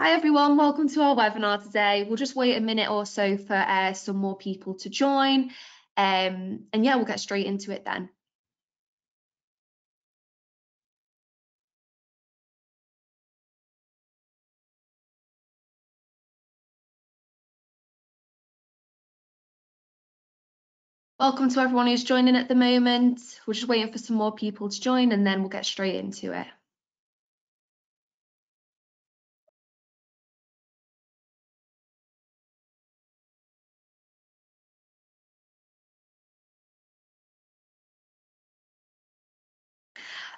Hi everyone, welcome to our webinar today. We'll just wait a minute or so for some more people to join, and yeah, we'll get straight into it then. Welcome to everyone who's joining at the moment. We're just waiting for some more people to join and then we'll get straight into it.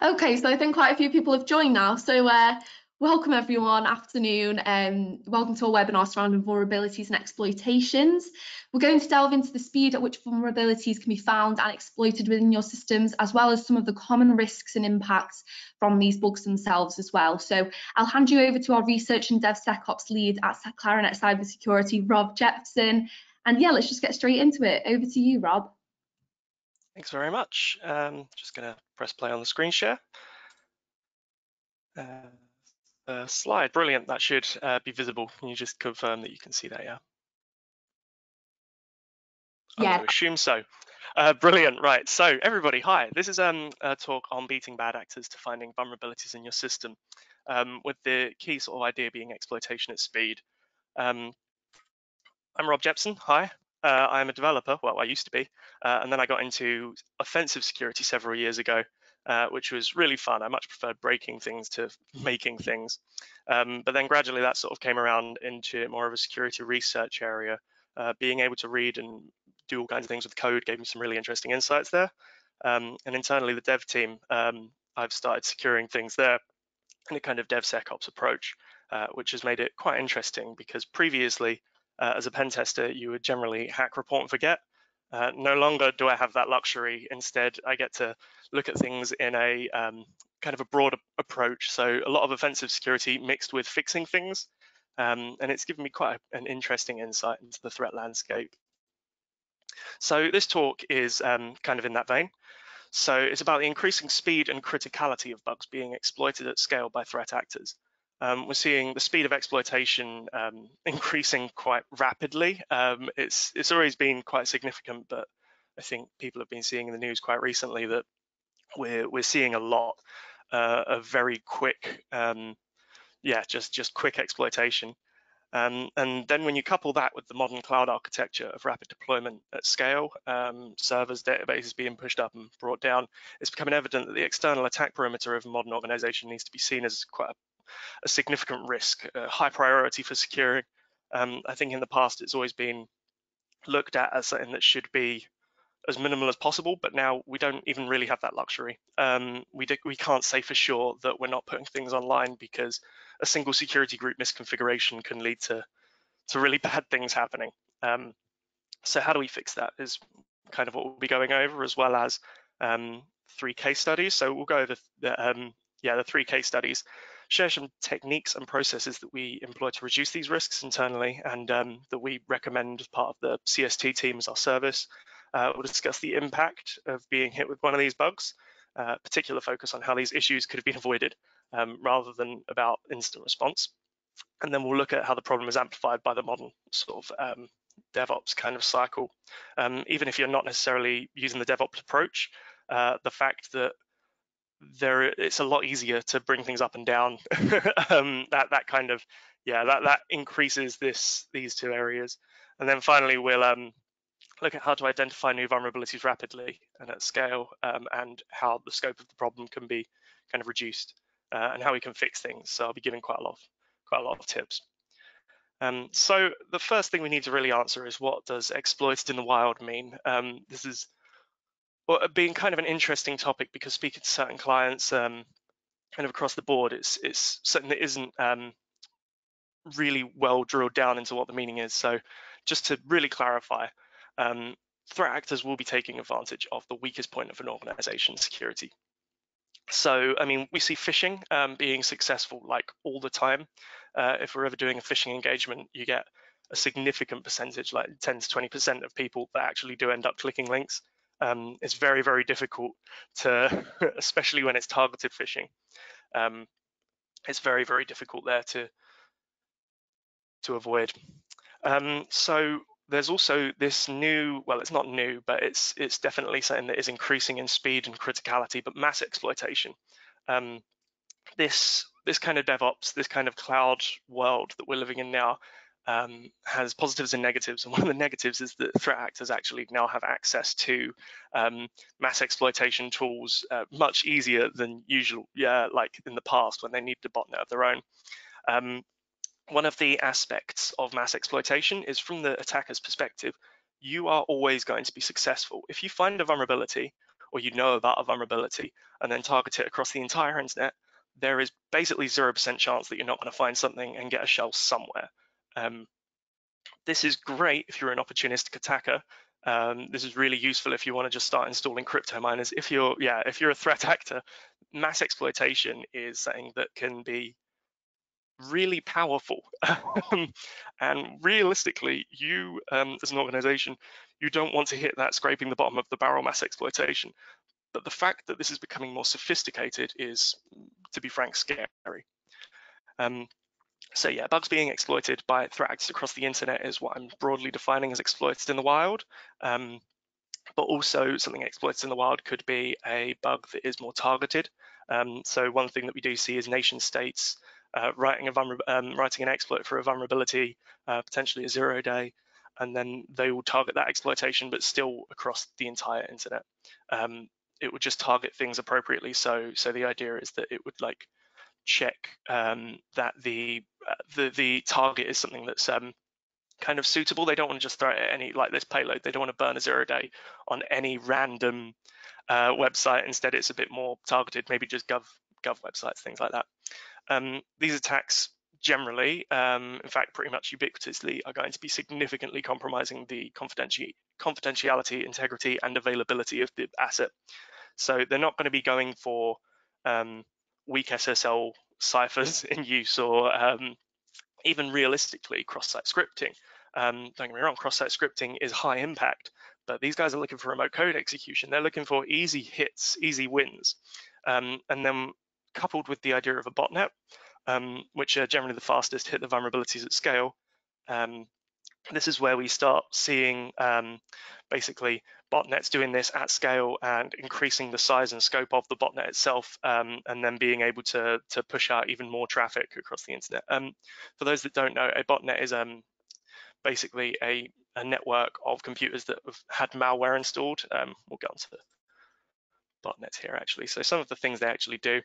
Okay, so I think quite a few people have joined now. So welcome everyone, afternoon. Welcome to our webinar surrounding vulnerabilities and exploitations. We're going to delve into the speed at which vulnerabilities can be found and exploited within your systems, as well as some of the common risks and impacts from these bugs themselves as well. So I'll hand you over to our research and DevSecOps lead at Claranet Cybersecurity, Rob Jepson. And yeah, let's just get straight into it. Over to you, Rob. Thanks very much. Just going to press play on the screen share. Slide, brilliant. That should be visible. Can you just confirm that you can see that? Yeah. I'm going to assume so. Brilliant. Right. So everybody, hi. This is a talk on beating bad actors to finding vulnerabilities in your system, with the key sort of idea being exploitation at speed. I'm Rob Jepson. Hi. I'm a developer. Well, I used to be, and then I got into offensive security several years ago, which was really fun. I much preferred breaking things to making things. But then gradually that sort of came around into more of a security research area. Being able to read and do all kinds of things with code gave me some really interesting insights there. And internally, the dev team, I've started securing things there in a kind of DevSecOps approach, which has made it quite interesting because previously, as a pen tester, you would generally hack, report, and forget. No longer do I have that luxury. Instead, I get to look at things in a kind of a broader approach. So a lot of offensive security mixed with fixing things. And it's given me quite an interesting insight into the threat landscape. So this talk is kind of in that vein. So it's about the increasing speed and criticality of bugs being exploited at scale by threat actors. We're seeing the speed of exploitation increasing quite rapidly. It's always been quite significant, but I think people have been seeing in the news quite recently that we're seeing a lot of very quick, just quick exploitation. And then when you couple that with the modern cloud architecture of rapid deployment at scale, servers, databases being pushed up and brought down, it's becoming evident that the external attack perimeter of a modern organization needs to be seen as quite a significant risk, a high priority for securing. I think in the past it's always been looked at as something that should be as minimal as possible, but now we don't even really have that luxury. We can't say for sure that we're not putting things online because a single security group misconfiguration can lead to really bad things happening. So how do we fix that is kind of what we'll be going over, as well as 3 case studies. So we'll go over the 3 case studies, share some techniques and processes that we employ to reduce these risks internally and that we recommend as part of the CST team as our service. We'll discuss the impact of being hit with one of these bugs, particular focus on how these issues could have been avoided rather than about instant response. And then we'll look at how the problem is amplified by the modern sort of DevOps kind of cycle. Even if you're not necessarily using the DevOps approach, the fact that it's a lot easier to bring things up and down, that increases these 2 areas. And then finally, we'll look at how to identify new vulnerabilities rapidly and at scale, and how the scope of the problem can be kind of reduced, and how we can fix things. So I'll be giving quite a lot of tips. So the first thing we need to really answer is, what does exploited in the wild mean? This is being kind of an interesting topic because speaking to certain clients kind of across the board, it's something that isn't really well drilled down into what the meaning is. So just to really clarify, threat actors will be taking advantage of the weakest point of an organization's security. So, I mean, we see phishing being successful like all the time. If we're ever doing a phishing engagement, you get a significant percentage, like 10 to 20% of people that actually do end up clicking links. It's very, very difficult to, especially when it's targeted phishing. It's very, very difficult there to avoid. So there's also this new, well, it's not new, but it's definitely something that is increasing in speed and criticality, but mass exploitation. This kind of DevOps, this kind of cloud world that we're living in now has positives and negatives. And one of the negatives is that threat actors actually now have access to mass exploitation tools much easier than usual, like in the past when they needed a botnet of their own. One of the aspects of mass exploitation is from the attacker's perspective, you are always going to be successful. If you find a vulnerability or you know about a vulnerability and then target it across the entire internet, there is basically 0% chance that you're not going to find something and get a shell somewhere. This is great if you're an opportunistic attacker. This is really useful if you want to just start installing crypto miners. If you're a threat actor, mass exploitation is something that can be really powerful. And realistically, you as an organization, you don't want to hit that scraping the bottom of the barrel mass exploitation. But the fact that this is becoming more sophisticated is, to be frank, scary. So yeah, bugs being exploited by threat actors across the internet is what I'm broadly defining as exploited in the wild. But also something exploited in the wild could be a bug that is more targeted. So one thing that we do see is nation states writing an exploit for a vulnerability, potentially a 0-day, and then they will target that exploitation, but still across the entire internet. It would just target things appropriately. So the idea is that it would like check that the target is something that's kind of suitable. They don't want to just throw it at any, like this payload, they don't want to burn a 0-day on any random website. Instead, it's a bit more targeted, maybe just gov websites, things like that. These attacks generally, in fact, pretty much ubiquitously, are going to be significantly compromising the confidentiality, integrity, and availability of the asset. So they're not going to be going for weak SSL ciphers in use, or even realistically cross-site scripting. Don't get me wrong, cross-site scripting is high impact, but these guys are looking for remote code execution. They're looking for easy hits, easy wins. And then coupled with the idea of a botnet, which are generally the fastest to hit the vulnerabilities at scale, this is where we start seeing basically botnets doing this at scale and increasing the size and scope of the botnet itself, and then being able to push out even more traffic across the internet. For those that don't know, a botnet is basically a network of computers that have had malware installed. We'll get onto the botnets here actually. So some of the things they actually do: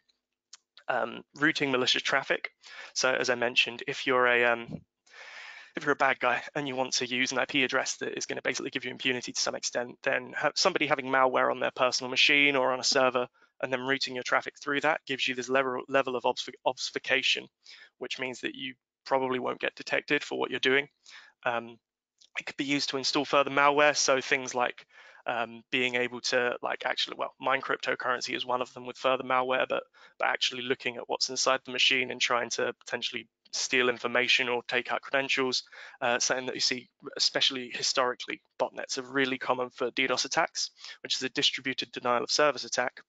routing malicious traffic. So as I mentioned, if you're a bad guy and you want to use an IP address that is going to basically give you impunity to some extent, then somebody having malware on their personal machine or on a server and then routing your traffic through that gives you this level of obfuscation, which means that you probably won't get detected for what you're doing. It could be used to install further malware, so things like being able to mine cryptocurrency is one of them with further malware, but actually looking at what's inside the machine and trying to potentially steal information or take out credentials, something that you see, especially historically. Botnets are really common for DDoS attacks, which is a distributed denial of service attack,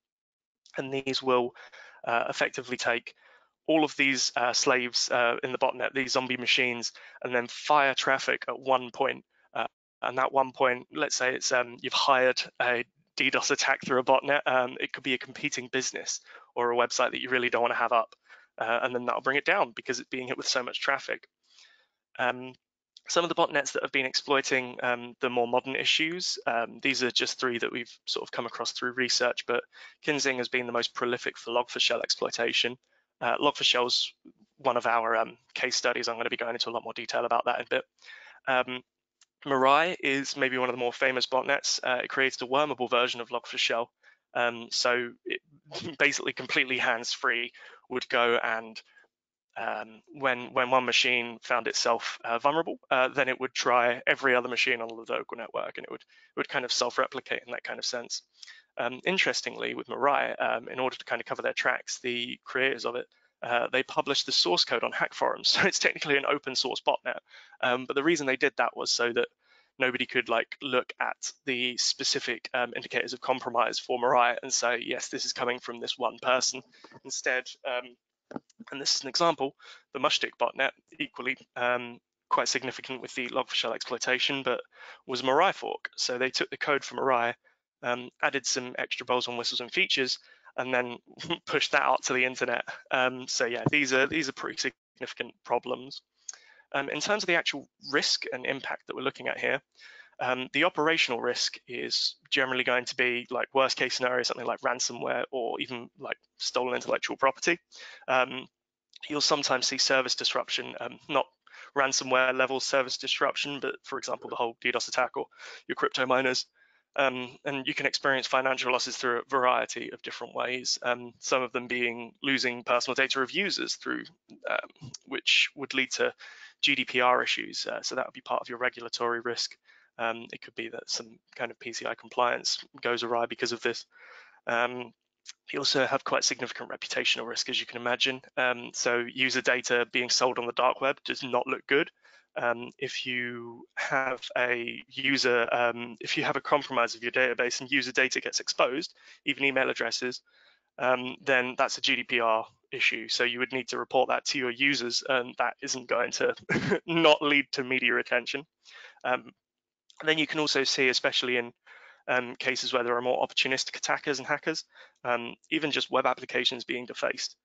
and these will effectively take all of these slaves in the botnet, these zombie machines, and then fire traffic at one point. And that one point, let's say it's you've hired a DDoS attack through a botnet. It could be a competing business or a website that you really don't want to have up. And then that'll bring it down because it's being hit with so much traffic. Some of the botnets that have been exploiting the more modern issues, these are just three that we've sort of come across through research, but Kinzing has been the most prolific for log4shell exploitation. Log4shell's one of our case studies. I'm going to be going into a lot more detail about that in a bit. Mirai is maybe one of the more famous botnets. It creates a wormable version of log4shell. So it basically completely hands-free would go and when one machine found itself vulnerable, then it would try every other machine on the local network, and it would kind of self-replicate in that kind of sense. Interestingly, with Mirai, in order to kind of cover their tracks, the creators of it, they published the source code on hack forums. So it's technically an open source botnet. But the reason they did that was so that nobody could look at the specific indicators of compromise for Mirai and say, yes, this is coming from this one person. Instead, and this is an example, the Mushtick botnet equally quite significant with the Log4Shell exploitation, but was Mirai fork. So they took the code from Mirai, added some extra bells and whistles and features, and then pushed that out to the internet. So yeah, these are pretty significant problems. In terms of the actual risk and impact that we're looking at here, the operational risk is generally going to be like worst case scenario, something like ransomware or even like stolen intellectual property. You'll sometimes see service disruption, not ransomware level service disruption, but for example, the whole DDoS attack or your crypto miners. And you can experience financial losses through a variety of different ways, some of them being losing personal data of users through, which would lead to GDPR issues. So that would be part of your regulatory risk. It could be that some kind of PCI compliance goes awry because of this. You also have quite significant reputational risk, as you can imagine. So user data being sold on the dark web does not look good. If you have a user, if you have a compromise of your database and user data gets exposed, even email addresses, then that's a GDPR issue. So you would need to report that to your users, and that isn't going to not lead to media attention. Then you can also see, especially in cases where there are more opportunistic attackers and hackers, even just web applications being defaced.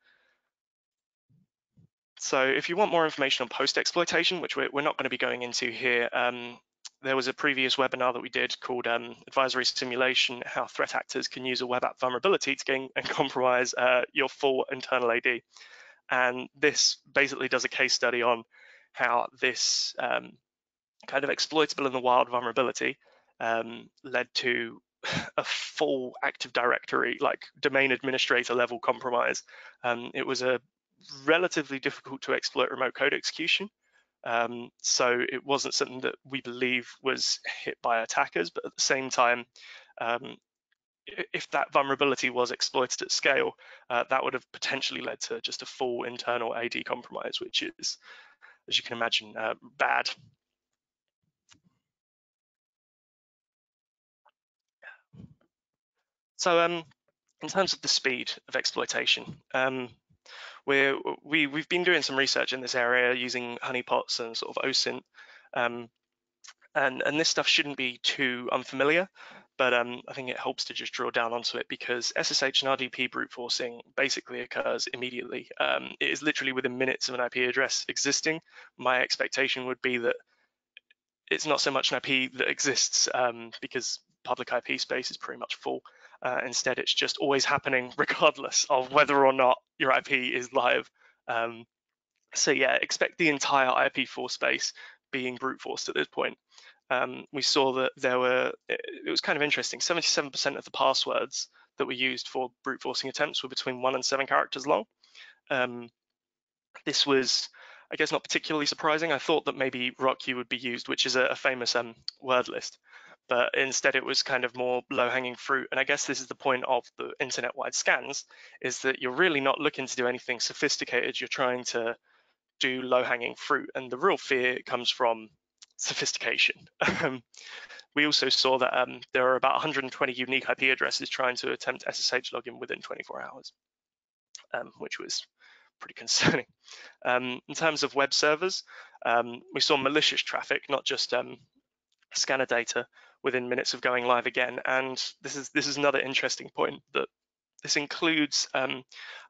So if you want more information on post-exploitation, which we're not going to be going into here, there was a previous webinar that we did called Advisory Simulation, how threat actors can use a web app vulnerability to gain and compromise your full internal AD. And this basically does a case study on how this kind of exploitable in the wild vulnerability led to a full Active Directory, like domain administrator level compromise. It was a relatively difficult to exploit remote code execution. So it wasn't something that we believe was hit by attackers, but at the same time, if that vulnerability was exploited at scale, that would have potentially led to just a full internal AD compromise, which is, as you can imagine, bad. So in terms of the speed of exploitation, we've been doing some research in this area using honeypots and sort of OSINT, and this stuff shouldn't be too unfamiliar, but I think it helps to just drill down onto it because SSH and RDP brute forcing basically occurs immediately. It is literally within minutes of an IP address existing. My expectation would be that it's not so much an IP that exists because public IP space is pretty much full. Instead, it's just always happening regardless of whether or not your IP is live. So yeah, expect the entire IP4 space being brute forced at this point. We saw that it was kind of interesting, 77% of the passwords that were used for brute forcing attempts were between 1 and 7 characters long. This was, I guess, not particularly surprising. I thought that maybe ROCU would be used, which is a famous word list, but instead it was kind of more low-hanging fruit. And I guess this is the point of the internet-wide scans, is that you're really not looking to do anything sophisticated. You're trying to do low-hanging fruit, and the real fear comes from sophistication. We also saw that there are about 120 unique IP addresses trying to attempt SSH login within 24 hours, which was pretty concerning. In terms of web servers, we saw malicious traffic, not just scanner data, within minutes of going live again. And this is another interesting point, that this includes, I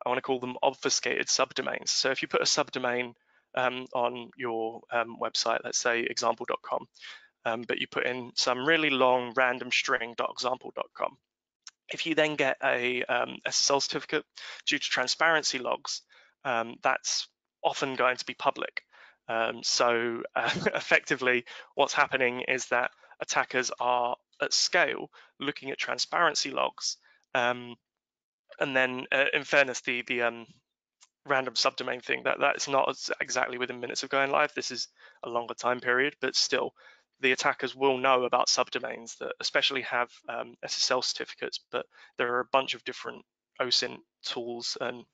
want to call them obfuscated subdomains. So if you put a subdomain on your website, let's say example.com, but you put in some really long random string .example.com, if you then get a SSL certificate due to transparency logs, that's often going to be public. So effectively, what's happening is that attackers are at scale looking at transparency logs, and then in fairness, the random subdomain thing, that's not exactly within minutes of going live. This is a longer time period, but still, the attackers will know about subdomains that especially have SSL certificates, but there are a bunch of different OSINT tools and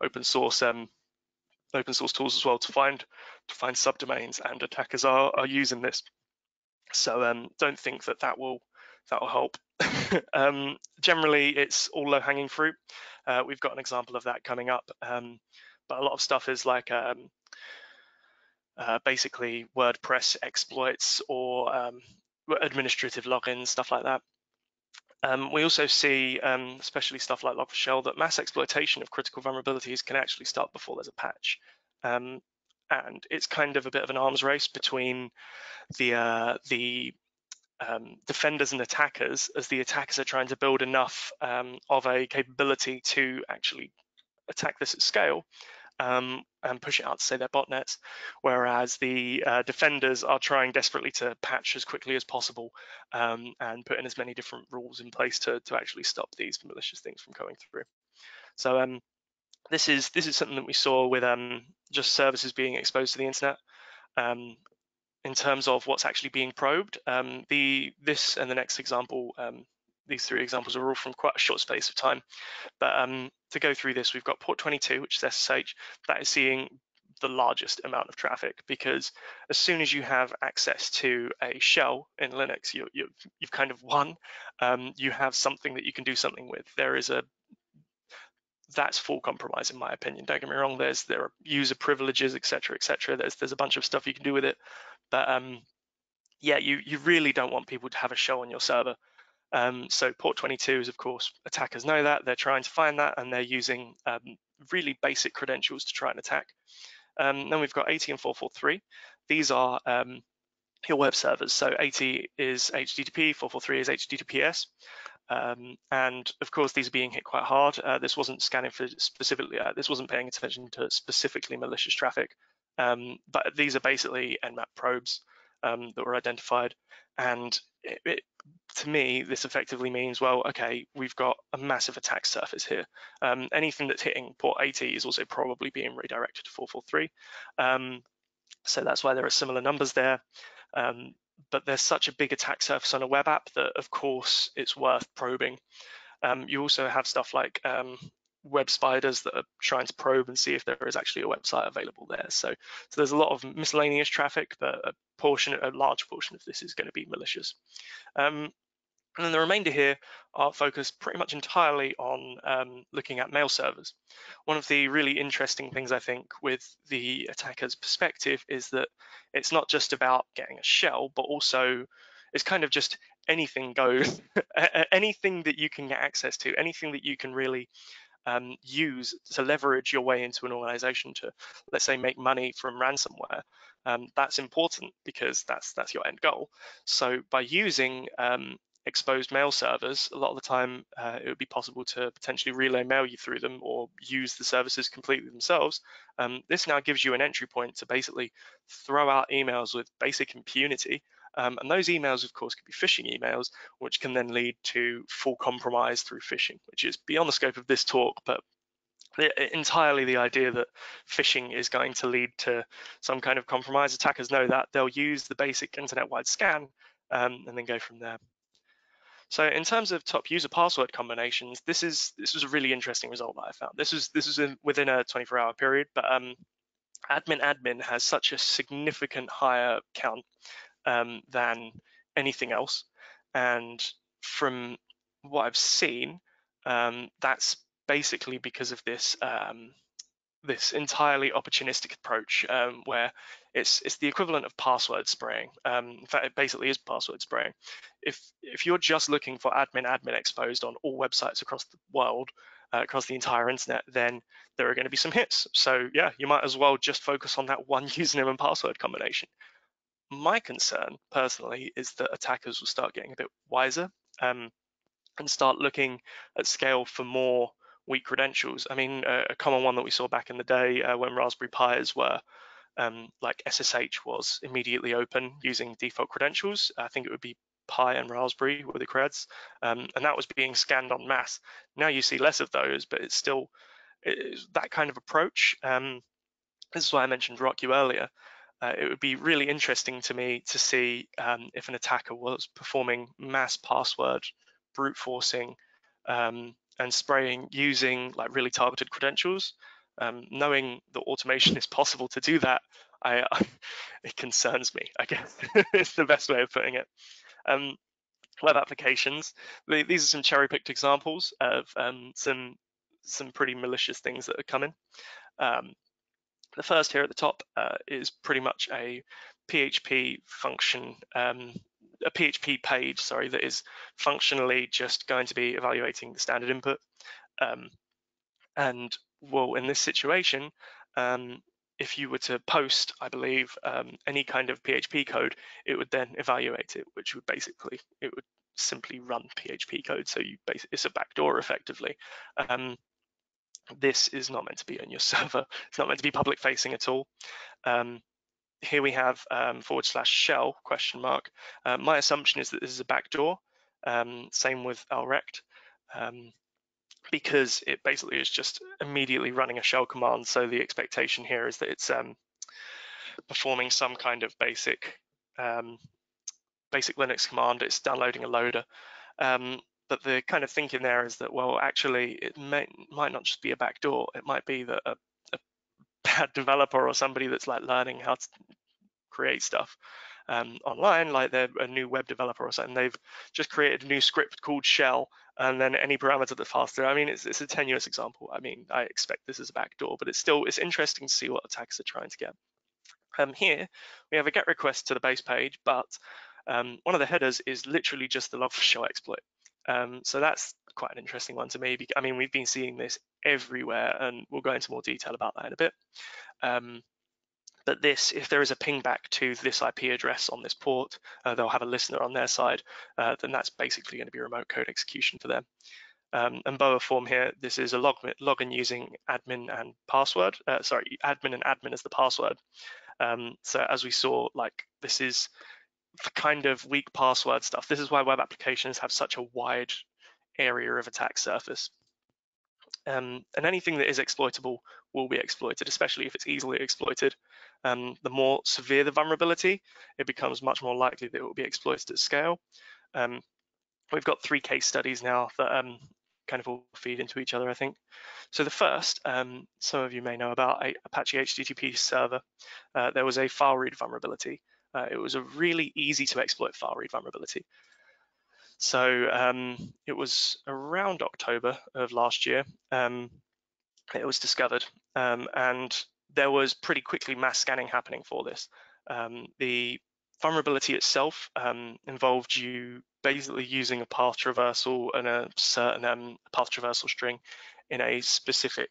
open source tools as well to find subdomains, and attackers are using this. So don't think that will help. Generally, it's all low-hanging fruit. We've got an example of that coming up, but a lot of stuff is like basically WordPress exploits or administrative logins, stuff like that. We also see, especially stuff like Log4Shell, that mass exploitation of critical vulnerabilities can actually start before there's a patch. And it's kind of a bit of an arms race between the defenders and attackers, as the attackers are trying to build enough of a capability to actually attack this at scale, and push it out to, say, their botnets, whereas the defenders are trying desperately to patch as quickly as possible and put in as many different rules in place to actually stop these malicious things from going through. So this is something that we saw with just services being exposed to the internet. In terms of what's actually being probed, this and the next example, these three examples are all from quite a short space of time. But to go through this, we've got port 22, which is SSH, that is seeing the largest amount of traffic, because as soon as you have access to a shell in Linux, you've kind of won. You have something that you can do something with. That's full compromise, in my opinion. Don't get me wrong. There are user privileges, etc., etc. There's a bunch of stuff you can do with it, but yeah, you really don't want people to have a shell on your server. So port 22 is, of course, attackers know that. They're trying to find that, and they're using really basic credentials to try and attack. Then we've got 80 and 443. These are your web servers. So 80 is HTTP, 443 is HTTPS. And of course, these are being hit quite hard. This wasn't scanning for specifically, this wasn't paying attention to specifically malicious traffic, but these are basically Nmap probes that were identified. And to me, this effectively means, well, okay, we've got a massive attack surface here. Anything that's hitting port 80 is also probably being redirected to 443. So that's why there are similar numbers there. But there's such a big attack surface on a web app that, of course, it's worth probing. You also have stuff like web spiders that are trying to probe and see if there is actually a website available there. So there's a lot of miscellaneous traffic, but a large portion of this is going to be malicious. And then the remainder here are focused pretty much entirely on looking at mail servers. One of the really interesting things, I think, with the attacker's perspective is that it's not just about getting a shell, but also it's kind of just anything goes, anything that you can get access to, anything that you can really use to leverage your way into an organization to, let's say, make money from ransomware. That's important because that's your end goal. So by using exposed mail servers, a lot of the time it would be possible to potentially relay mail you through them or use the services completely themselves. This now gives you an entry point to basically throw out emails with basic impunity. And those emails, of course, could be phishing emails, which can then lead to full compromise through phishing, which is beyond the scope of this talk, but entirely the idea that phishing is going to lead to some kind of compromise. Attackers know that. They'll use the basic internet-wide scan and then go from there. So in terms of top user password combinations, this was a really interesting result that I found. This was within a 24-hour period, but admin has such a significant higher count than anything else. And from what I've seen, that's basically because of this this entirely opportunistic approach, where it's the equivalent of password spraying. In fact, it basically is password spraying. If you're just looking for admin exposed on all websites across the world, across the entire internet, then there are going to be some hits. So yeah, you might as well just focus on that one username and password combination. My concern, personally, is that attackers will start getting a bit wiser and start looking at scale for more weak credentials. I mean, a common one that we saw back in the day when Raspberry Pis were like SSH was immediately open using default credentials. I think it would be Pi and Raspberry were the creds, and that was being scanned en masse. Now you see less of those, but it's still that kind of approach. This is why I mentioned RockU earlier. It would be really interesting to me to see if an attacker was performing mass password brute forcing and spraying using like really targeted credentials. Knowing that automation is possible to do that, it concerns me, I guess. It's the best way of putting it. Web applications. These are some cherry-picked examples of some pretty malicious things that are coming. The first here at the top is pretty much a PHP function, a PHP page, sorry, that is functionally just going to be evaluating the standard input. And well, in this situation, if you were to post, I believe, any kind of PHP code, it would then evaluate it, which would basically, it would simply run PHP code. So it's a backdoor effectively. This is not meant to be on your server. It's not meant to be public facing at all. Here we have /shell ? My assumption is that this is a backdoor. Same with alrect. Because it basically is just immediately running a shell command. So the expectation here is that it's performing some kind of basic Linux command. It's downloading a loader. But the kind of thinking there is that, well, actually, it might not just be a backdoor. It might be that a bad developer or somebody that's like learning how to create stuff online, like they're a new web developer or something, they've just created a new script called shell, and then any parameter that passes through. I mean, it's a tenuous example. I mean, I expect this is a backdoor, but it's interesting to see what attackers are trying to get. Here we have a GET request to the base page, but one of the headers is literally just the log4shell exploit. So that's quite an interesting one to me. I mean, we've been seeing this everywhere, and we'll go into more detail about that in a bit. But this, if there is a ping back to this IP address on this port, they'll have a listener on their side, then that's basically going to be remote code execution for them. And BOA form here, this is a login using admin and password. Admin and admin as the password. So as we saw, like this is the kind of weak password stuff. This is why web applications have such a wide area of attack surface. And anything that is exploitable will be exploited, especially if it's easily exploited. The more severe the vulnerability, it becomes much more likely that it will be exploited at scale. We've got 3 case studies now that kind of all feed into each other, I think. So the first, some of you may know about Apache HTTP server. There was a file read vulnerability. It was a really easy to exploit file read vulnerability. So it was around October of last year. It was discovered, and there was pretty quickly mass scanning happening for this. The vulnerability itself involved you basically using a path traversal and a certain path traversal string in a specific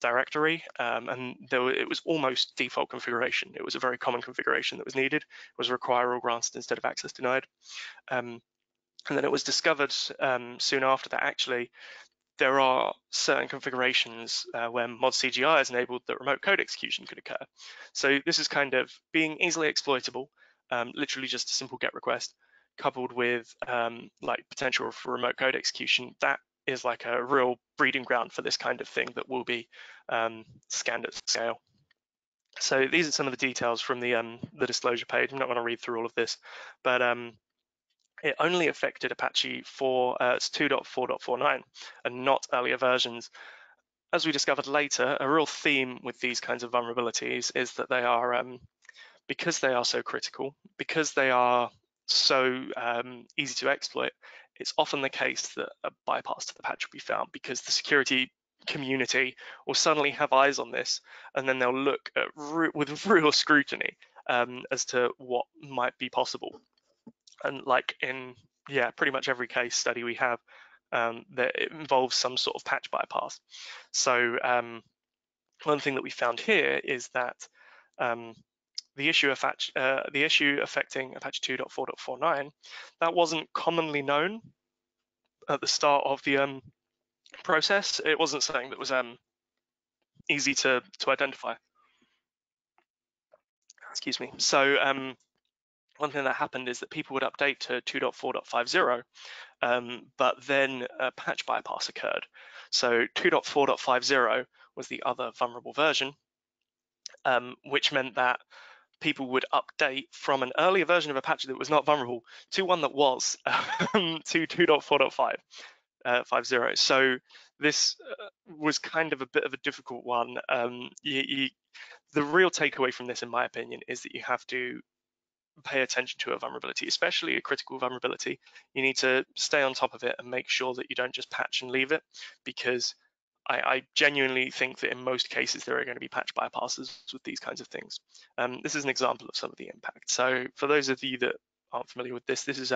directory, and it was almost default configuration. It was a very common configuration that was needed. It was require all granted instead of access denied. And then it was discovered soon after that actually there are certain configurations where mod CGI is enabled that remote code execution could occur. So this is kind of being easily exploitable, literally just a simple GET request, coupled with like potential for remote code execution. That is like a real breeding ground for this kind of thing that will be scanned at scale. So these are some of the details from the disclosure page. I'm not going to read through all of this, but it only affected Apache for it's 2.4.49 and not earlier versions. As we discovered later, a real theme with these kinds of vulnerabilities is that they are, because they are so critical, because they are so easy to exploit, it's often the case that a bypass to the patch will be found because the security community will suddenly have eyes on this, and then they'll look at with real scrutiny as to what might be possible. And like in pretty much every case study we have, that it involves some sort of patch bypass. So one thing that we found here is that the issue affecting Apache 2.4.49 that wasn't commonly known at the start of the process. It wasn't something that was easy to identify. Excuse me. So one thing that happened is that people would update to 2.4.50, but then a patch bypass occurred. So 2.4.50 was the other vulnerable version, which meant that people would update from an earlier version of Apache that was not vulnerable to one that was, to 2.4.50. So this was kind of a bit of a difficult one. The real takeaway from this, in my opinion, is that you have to pay attention to a vulnerability, especially a critical vulnerability. You need to stay on top of it and make sure that you don't just patch and leave it, because I genuinely think that in most cases there are going to be patch bypasses with these kinds of things. This is an example of some of the impact. So for those of you that aren't familiar with this, this is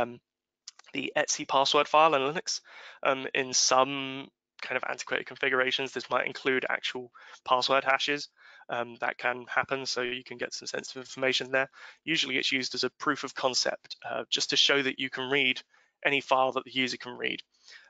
the etc password file in Linux. In some kind of antiquated configurations, this might include actual password hashes. That can happen, so you can get some sensitive information there. Usually it's used as a proof of concept, just to show that you can read any file that the user can read.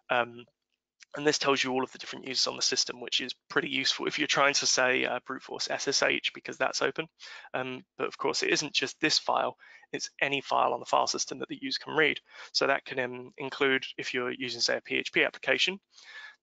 And this tells you all of the different users on the system, which is pretty useful if you're trying to say brute force SSH, because that's open. But of course, it isn't just this file, it's any file on the file system that the user can read. So that can include, if you're using, say, a PHP application,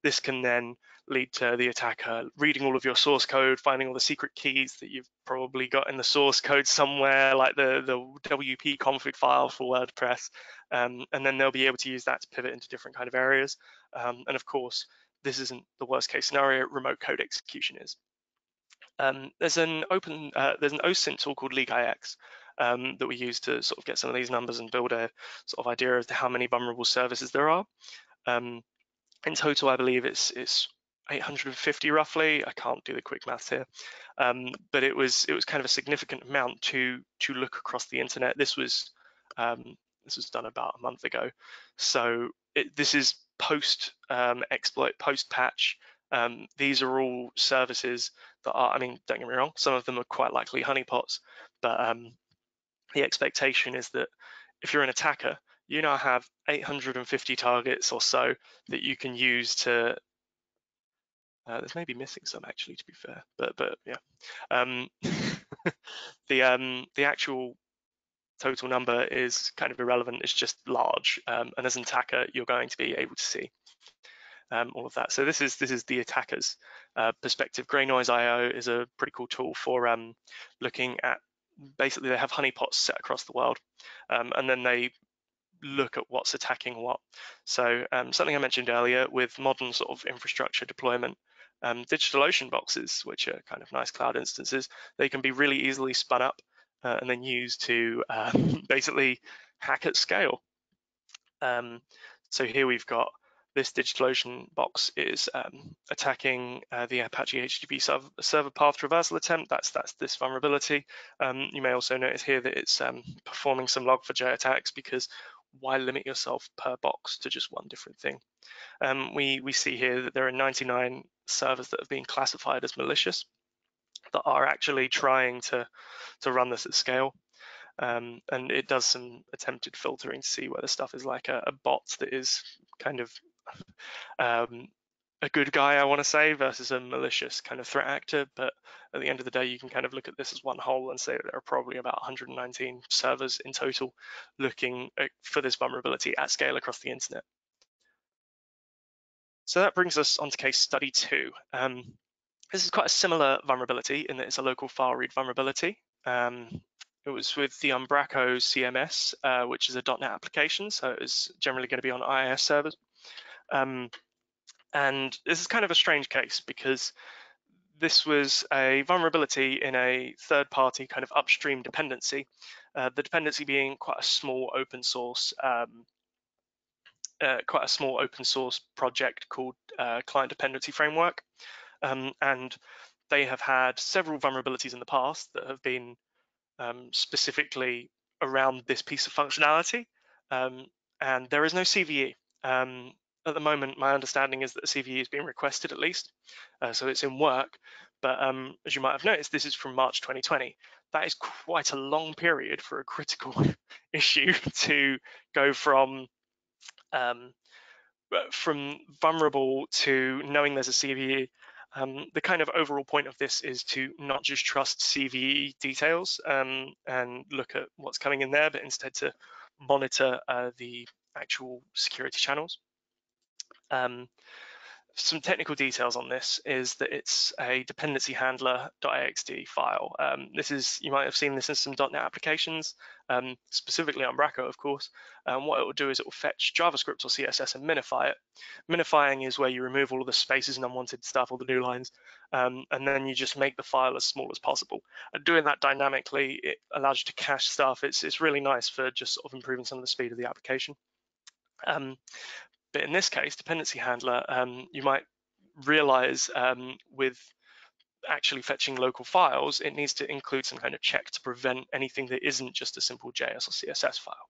this can then lead to the attacker reading all of your source code, finding all the secret keys that you've probably got in the source code somewhere, like the WP config file for WordPress, and then they'll be able to use that to pivot into different kind of areas. And of course, this isn't the worst case scenario. Remote code execution is. There's an OSINT tool called LeakIX that we use to sort of get some of these numbers and build a sort of idea as to how many vulnerable services there are. In total, I believe it's 850 roughly. I can't do the quick maths here, but it was kind of a significant amount to look across the internet. This was done about a month ago, so this is post exploit, post patch. These are all services that are, I mean, don't get me wrong, some of them are quite likely honeypots, but the expectation is that if you're an attacker, you now have 850 targets or so that you can use to. There's maybe missing some actually, to be fair, but yeah. The actual total number is kind of irrelevant. It's just large, and as an attacker, you're going to be able to see all of that. So this is the attacker's perspective. Grey Noise IO is a pretty cool tool for looking at. Basically, they have honeypots set across the world, and then they look at what's attacking what. So something I mentioned earlier with modern sort of infrastructure deployment, DigitalOcean boxes, which are kind of nice cloud instances, they can be really easily spun up and then used to basically hack at scale. So here we've got this DigitalOcean box is attacking the Apache HTTP server path traversal attempt. That's this vulnerability. You may also notice here that it's performing some log4j attacks, because why limit yourself per box to just one different thing? We see here that there are 99 servers that have been classified as malicious that are actually trying to run this at scale. And it does some attempted filtering to see whether stuff is like a bot that is kind of a good guy, I want to say, versus a malicious kind of threat actor. But at the end of the day, you can kind of look at this as one whole and say that there are probably about 119 servers in total looking for this vulnerability at scale across the internet. So that brings us on to case study 2. This is quite a similar vulnerability in that it's a local file read vulnerability. It was with the Umbraco CMS, which is a .NET application, so it's generally going to be on IIS servers. And this is kind of a strange case, because this was a vulnerability in a third-party kind of upstream dependency, the dependency being quite a small open source project called Client Dependency Framework. And they have had several vulnerabilities in the past that have been specifically around this piece of functionality, and there is no CVE. At the moment, my understanding is that the CVE is being requested at least, so it's in work, but as you might have noticed, this is from March 2020. That is quite a long period for a critical issue to go from vulnerable to knowing there's a CVE. The kind of overall point of this is to not just trust CVE details and look at what's coming in there, but instead to monitor the actual security channels. Some technical details on this is that it's a dependency handler.axt file. You might have seen this in some .NET applications, specifically on Umbraco, of course. What it will do is it will fetch JavaScript or CSS and minify it. Minifying is where you remove all of the spaces and unwanted stuff, all the new lines, and then you just make the file as small as possible. And doing that dynamically, it allows you to cache stuff. It's really nice for just sort of improving some of the speed of the application. But in this case, dependency handler, you might realize with actually fetching local files, it needs to include some kind of check to prevent anything that isn't just a simple JS or CSS file,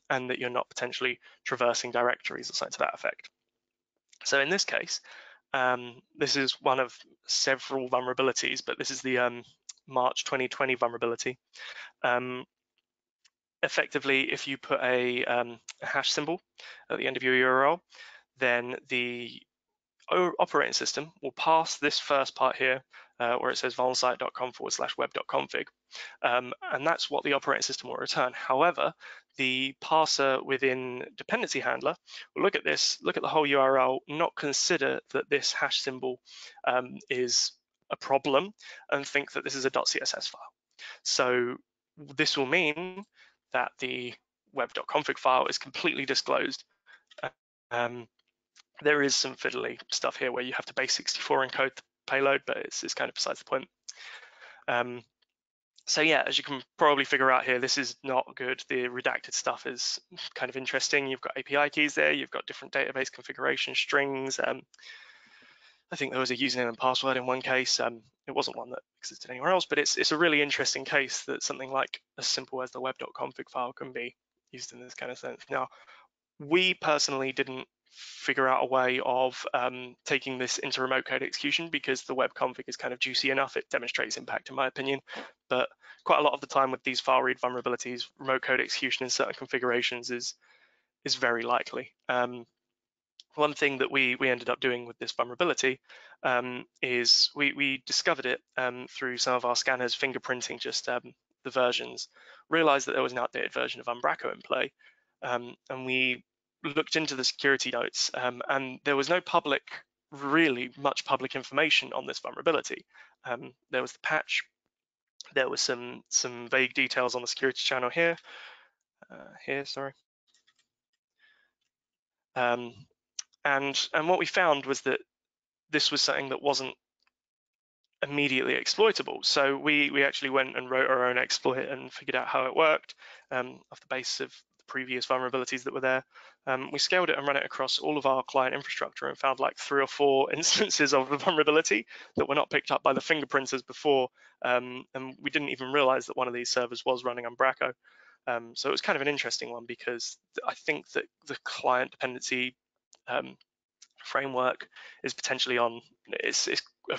and that you're not potentially traversing directories or something to that effect. So in this case, this is one of several vulnerabilities, but this is the March 2020 vulnerability. Effectively, if you put a hash symbol at the end of your URL, then the operating system will pass this first part here where it says vulnsite.com/web.config, and that's what the operating system will return. However, the parser within dependency handler will look at this, look at the whole URL, not consider that this hash symbol is a problem, and think that this is a .css file. So this will mean that the web.config file is completely disclosed. There is some fiddly stuff here where you have to base64 encode the payload, but it's kind of besides the point. So yeah, as you can probably figure out here, this is not good. The redacted stuff is kind of interesting. You've got API keys there, you've got different database configuration strings. I think there was a username and password in one case. It wasn't one that existed anywhere else, but it's a really interesting case that something like as simple as the web.config file can be used in this kind of sense. Now, we personally didn't figure out a way of taking this into remote code execution because the web config is kind of juicy enough. It demonstrates impact in my opinion, but quite a lot of the time with these file read vulnerabilities, remote code execution in certain configurations is very likely. One thing that we ended up doing with this vulnerability is we discovered it through some of our scanners fingerprinting just the versions, realized that there was an outdated version of Umbraco in play, and we looked into the security notes, and there was no really much public information on this vulnerability. There was the patch, there was some vague details on the security channel here, sorry. And what we found was that this was something that wasn't immediately exploitable. So we actually went and wrote our own exploit and figured out how it worked off the basis of the previous vulnerabilities that were there. We scaled it and ran it across all of our client infrastructure and found like 3 or 4 instances of the vulnerability that were not picked up by the fingerprinters before, and we didn't even realize that one of these servers was running Umbraco. So it was kind of an interesting one because I think that the client dependency framework is potentially on, it's a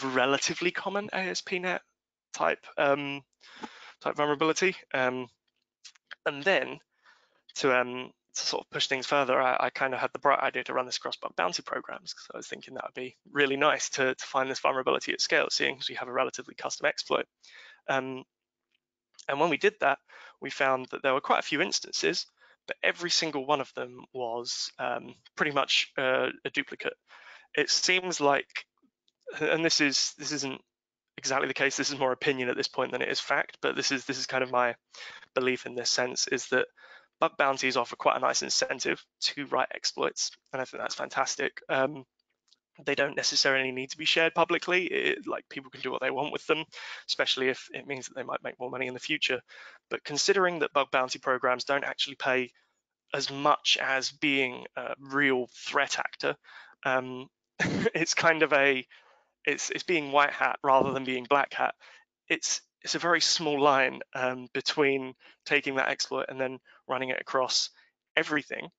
relatively common ASP.NET type vulnerability. And then to sort of push things further, I kind of had the bright idea to run this across bug bounty programs, because I was thinking that would be really nice to find this vulnerability at scale, seeing as we have a relatively custom exploit. And when we did that, we found that there were quite a few instances, but every single one of them was pretty much a duplicate. It seems like, and this isn't exactly the case, this is more opinion at this point than it is fact, but this is kind of my belief in this sense, is that bug bounties offer quite a nice incentive to write exploits, and I think that's fantastic. They don't necessarily need to be shared publicly. Like, people can do what they want with them, especially if it means that they might make more money in the future. But considering that bug bounty programs don't actually pay as much as being a real threat actor, it's kind of it's being white hat rather than being black hat. It's a very small line between taking that exploit and then running it across everything,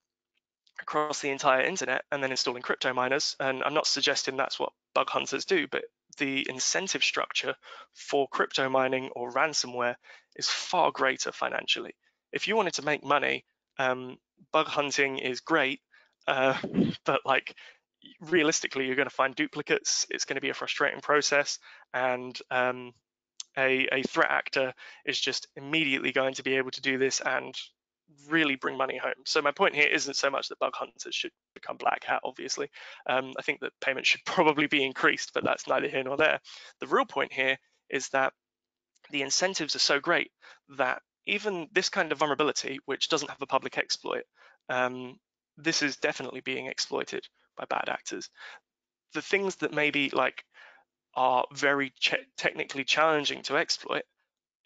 across the entire internet, and then installing crypto miners. And I'm not suggesting that's what bug hunters do, but the incentive structure for crypto mining or ransomware is far greater financially. If you wanted to make money, bug hunting is great, but like, realistically, you're going to find duplicates. It's going to be a frustrating process, and a threat actor is just immediately going to be able to do this and really bring money home. So my point here isn't so much that bug hunters should become black hat, obviously. I think that payment should probably be increased, but that's neither here nor there. The real point here is that the incentives are so great that even this kind of vulnerability, which doesn't have a public exploit, this is definitely being exploited by bad actors. The things that maybe like are very technically challenging to exploit,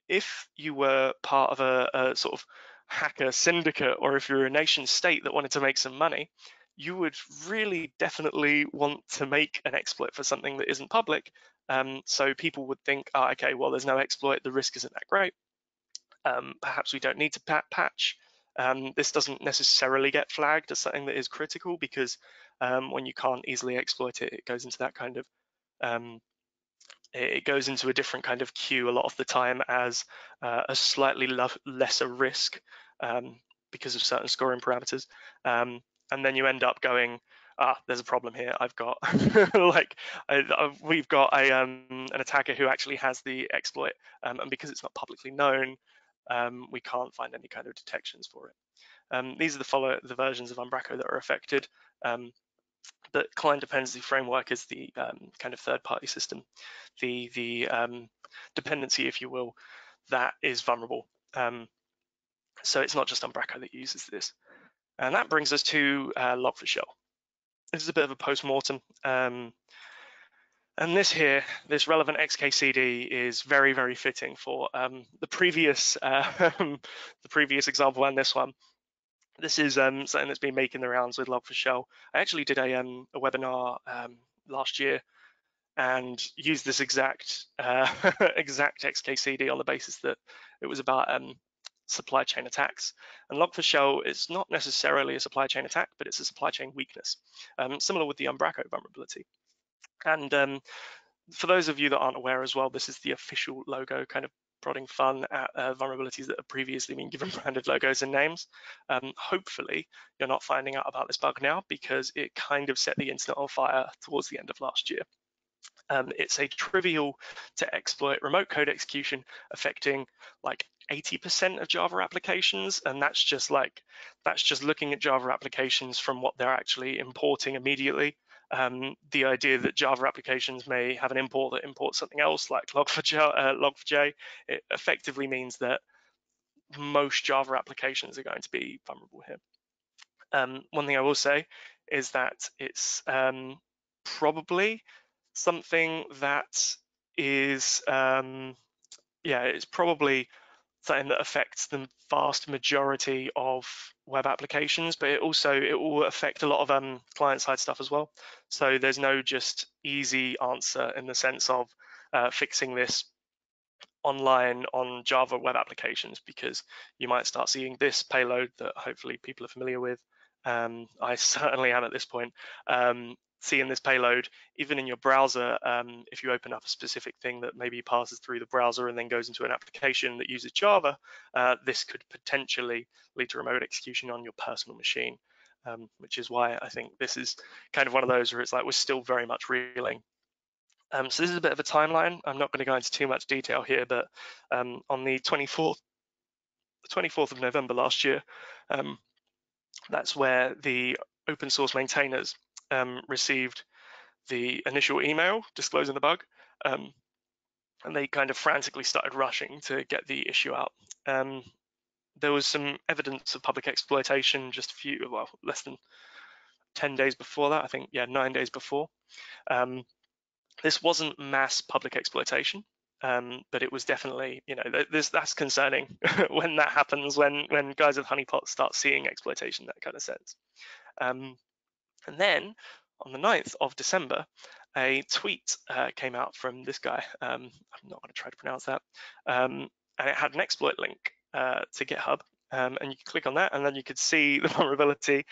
if you were part of a sort of hacker syndicate, or if you're a nation state that wanted to make some money, you would really definitely want to make an exploit for something that isn't public. So people would think, oh, okay, well, there's no exploit, the risk isn't that great. Perhaps we don't need to patch. This doesn't necessarily get flagged as something that is critical, because when you can't easily exploit it, it goes into that kind of it goes into a different kind of queue a lot of the time as a slightly lesser risk because of certain scoring parameters. And then you end up going, there's a problem here. I've got we've got an attacker who actually has the exploit, and because it's not publicly known, we can't find any kind of detections for it. These are the versions of Umbraco that are affected. The client dependency framework is the kind of third-party system, the dependency, if you will, that is vulnerable. So it's not just Umbraco that uses this. And that brings us to Log4Shell. This is a bit of a post-mortem. And this relevant XKCD is very, very fitting for the previous example and this one. This is something that's been making the rounds with Log4Shell. I actually did a webinar last year and used this exact XKCD on the basis that it was about supply chain attacks. And Log4Shell is not necessarily a supply chain attack, but it's a supply chain weakness, similar with the Umbraco vulnerability. And for those of you that aren't aware as well, this is the official logo, kind of prodding fun at vulnerabilities that have previously been given branded logos and names. Hopefully, you're not finding out about this bug now, because it kind of set the internet on fire towards the end of last year. It's a trivial to exploit remote code execution affecting like 80% of Java applications, and that's just looking at Java applications from what they're actually importing immediately. The idea that Java applications may have an import that imports something else, like Log4j, it effectively means that most Java applications are going to be vulnerable here. One thing I will say is that it's probably something that is, it's probably something that affects the vast majority of web applications, but it will affect a lot of client-side stuff as well. So there's no just easy answer in the sense of fixing this online on Java web applications, because you might start seeing this payload that hopefully people are familiar with. I certainly am at this point. Seeing this payload even in your browser, if you open up a specific thing that maybe passes through the browser and then goes into an application that uses Java, this could potentially lead to remote execution on your personal machine, which is why I think this is kind of one of those where it's like we're still very much reeling. So this is a bit of a timeline. I'm not going to go into too much detail here, but on the 24th of November last year, that's where the open source maintainers received the initial email disclosing the bug, and they kind of frantically started rushing to get the issue out. There was some evidence of public exploitation just less than 10 days before that, I think, 9 days before. This wasn't mass public exploitation, but it was definitely, that's concerning when that happens, when guys with honeypots start seeing exploitation in that kind of sense. And then on the 9th of December, a tweet came out from this guy. I'm not going to try to pronounce that. And it had an exploit link to GitHub. And you can click on that, and then you could see the vulnerability.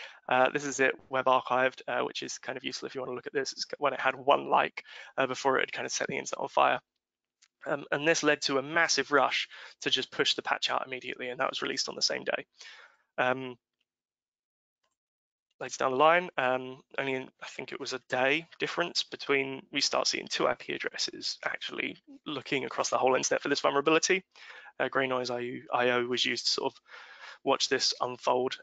This is it, web archived, which is kind of useful if you want to look at this. It's when it had one like before it had kind of set the internet on fire. And this led to a massive rush to just push the patch out immediately, and that was released on the same day. Later down the line, only I think it was a day difference between we start seeing 2 IP addresses actually looking across the whole internet for this vulnerability. Grey Noise IO was used to sort of watch this unfold.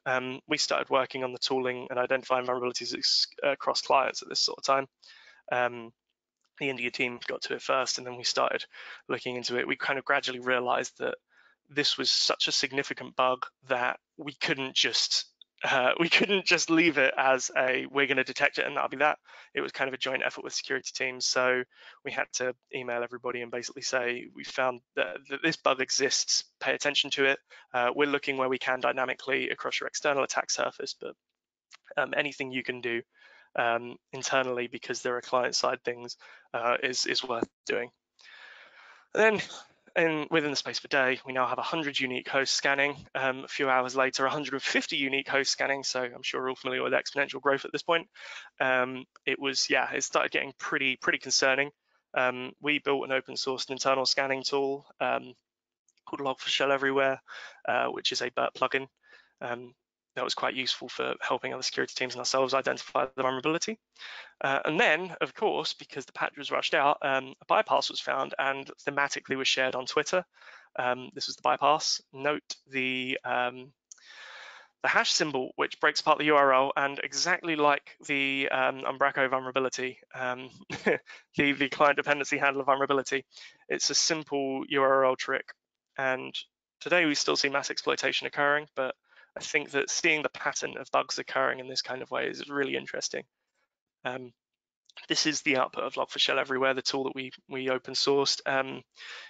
We started working on the tooling and identifying vulnerabilities across clients at this sort of time. The India team got to it first, and then we started looking into it. We kind of gradually realized that this was such a significant bug that we couldn't just leave it as we're going to detect it and that'll be that. It was kind of a joint effort with security teams. So we had to email everybody and basically say, we found that this bug exists, pay attention to it. We're looking where we can dynamically across your external attack surface, but Anything you can do internally, because there are client-side things, is worth doing. And then, within the space of a day, we now have 100 unique hosts scanning. A few hours later, 150 unique hosts scanning. So I'm sure we're all familiar with exponential growth at this point. It started getting pretty concerning. We built an open source internal scanning tool called Log4Shell Everywhere, which is a Burp plugin. That was quite useful for helping other security teams and ourselves identify the vulnerability. And then, of course, because the patch was rushed out, a bypass was found and thematically was shared on Twitter. This was the bypass. Note the hash symbol, which breaks apart the URL, and exactly like the Umbraco vulnerability, the client dependency handler vulnerability, it's a simple URL trick. And today we still see mass exploitation occurring, but I think that seeing the pattern of bugs occurring in this kind of way is really interesting. This is the output of Log4Shell Everywhere, the tool that we open sourced.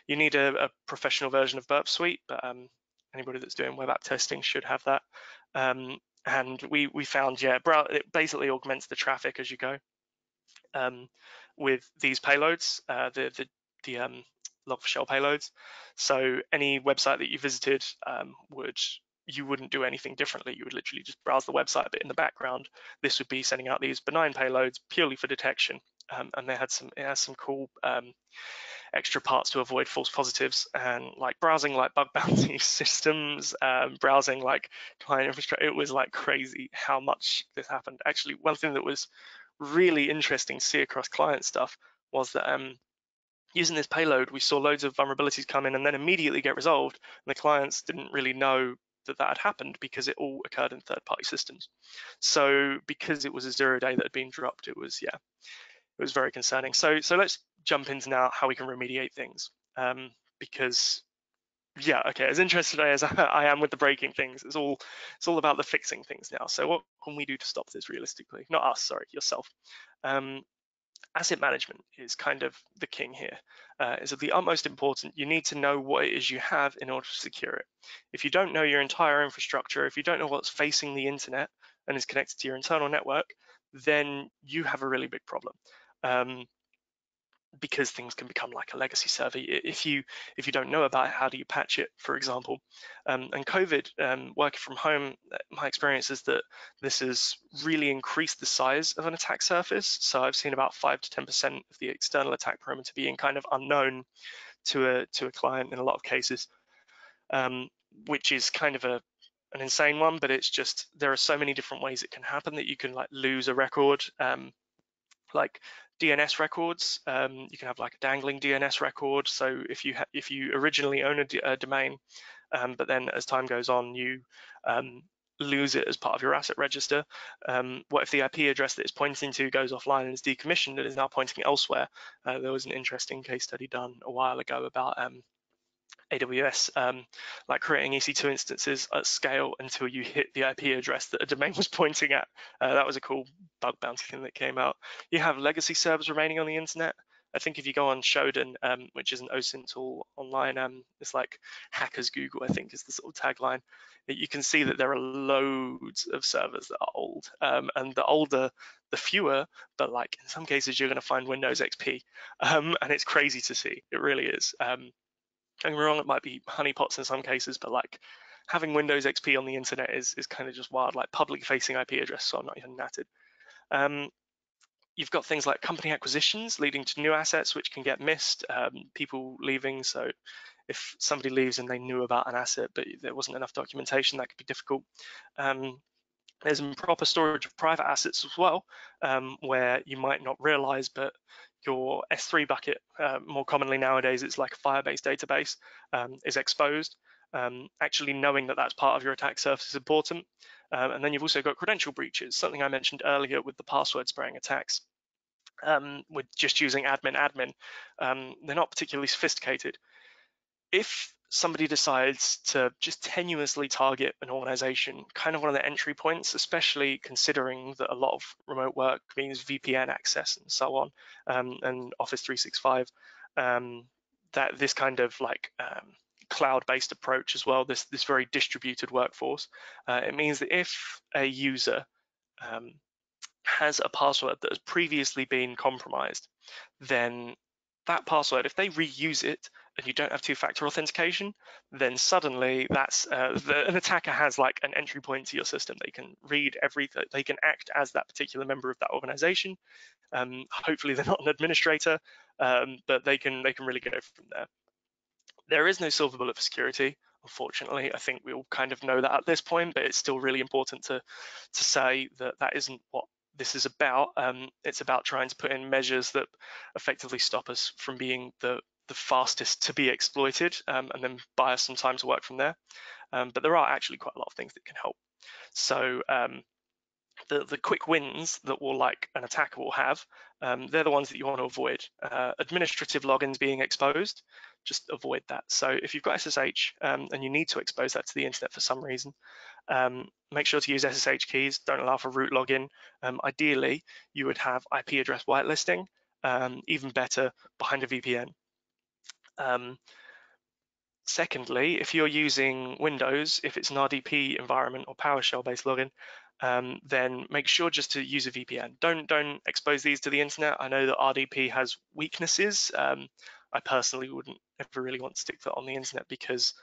You need a professional version of Burp Suite, but anybody that's doing web app testing should have that. And we found, it basically augments the traffic as you go with these payloads, the Log4Shell payloads. So any website that you visited you wouldn't do anything differently. You would literally just browse the website, but in the background, this would be sending out these benign payloads purely for detection. And it has some cool extra parts to avoid false positives, and like browsing like bug bounty systems, browsing like client infrastructure. It was like crazy how much this happened. Actually, one thing that was really interesting to see across client stuff was that using this payload, we saw loads of vulnerabilities come in and then immediately get resolved, and the clients didn't really know that had happened because it all occurred in third-party systems. So because it was a 0-day that had been dropped, it was very concerning. So let's jump into now how we can remediate things, because as interested as I am with the breaking things, it's all about the fixing things now. So what can we do to stop this realistically? Not us, sorry, yourself. Asset management is kind of the king here. Is of the utmost important. You need to know what it is you have in order to secure it. If you don't know your entire infrastructure, if you don't know what's facing the internet and is connected to your internal network, then you have a really big problem. Because things can become like a legacy server if you don't know about it. How do you patch it, for example? And COVID, working from home, my experience is that this has really increased the size of an attack surface. So I've seen about 5 to 10% of the external attack perimeter being kind of unknown to a client in a lot of cases, which is kind of an insane one. But it's just, there are so many different ways it can happen that you can like lose a record. Like DNS records, you can have like a dangling DNS record. So if you originally own a domain, but then as time goes on, you lose it as part of your asset register. What if the IP address that it's pointing to goes offline and is decommissioned and is now pointing elsewhere? There was an interesting case study done a while ago about AWS, like creating EC2 instances at scale until you hit the IP address that a domain was pointing at. That was a cool bug bounty thing that came out. You have legacy servers remaining on the internet. I think if you go on Shodan, which is an OSINT tool online, it's like hackers Google, I think is the sort of tagline. You can see that there are loads of servers that are old, and the older, the fewer, but like in some cases you're going to find Windows XP, and it's crazy to see. It really is. Don't get me wrong, it might be honeypots in some cases, but like having Windows XP on the internet is kind of just wild, like public facing IP address, so I'm not even natted. You've got things like company acquisitions leading to new assets which can get missed, people leaving. So if somebody leaves and they knew about an asset but there wasn't enough documentation, that could be difficult. There's improper storage of private assets as well, where you might not realize, but your S3 bucket, more commonly nowadays, it's like a Firebase database, is exposed. Actually knowing that that's part of your attack surface is important. And then you've also got credential breaches, something I mentioned earlier with the password spraying attacks. With just using admin, they're not particularly sophisticated. If somebody decides to just tenuously target an organization, kind of one of the entry points, especially considering that a lot of remote work means VPN access and so on, and Office 365, that this kind of like cloud-based approach as well, this very distributed workforce, it means that if a user has a password that has previously been compromised, then that password, if they reuse it and you don't have two-factor authentication, then suddenly that's an attacker has like an entry point to your system. They can read everything, they can act as that particular member of that organization. Hopefully they're not an administrator, but they can really go from there. There is no silver bullet for security, unfortunately. I think we all kind of know that at this point, but it's still really important to say that that isn't what this is about. It's about trying to put in measures that effectively stop us from being the fastest to be exploited, and then buy us some time to work from there. But there are actually quite a lot of things that can help. So the quick wins that will like an attacker will have, they're the ones that you want to avoid. Administrative logins being exposed, just avoid that. So if you've got SSH and you need to expose that to the internet for some reason, make sure to use SSH keys. Don't allow for root login. Ideally, you would have IP address whitelisting, even better behind a VPN. Secondly, if you're using Windows, if it's an RDP environment or PowerShell-based login, then make sure just to use a VPN. Don't expose these to the internet. I know that RDP has weaknesses. I personally wouldn't ever really want to stick that on the internet because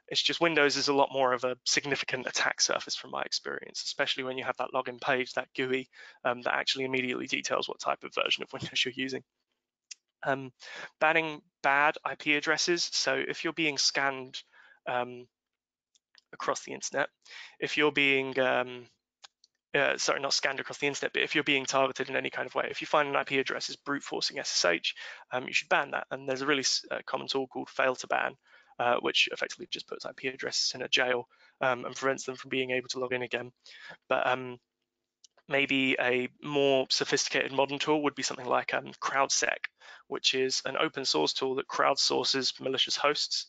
it's just Windows is a lot more of a significant attack surface from my experience, especially when you have that login page, that GUI, that actually immediately details what type of version of Windows you're using. Banning bad IP addresses. So if you're being scanned across the internet, if you're being sorry, not scanned across the internet, but if you're being targeted in any kind of way, if you find an IP address is brute forcing SSH, you should ban that. And there's a really common tool called fail to ban, which effectively just puts IP addresses in a jail and prevents them from being able to log in again. But maybe a more sophisticated modern tool would be something like CrowdSec, which is an open source tool that crowdsources malicious hosts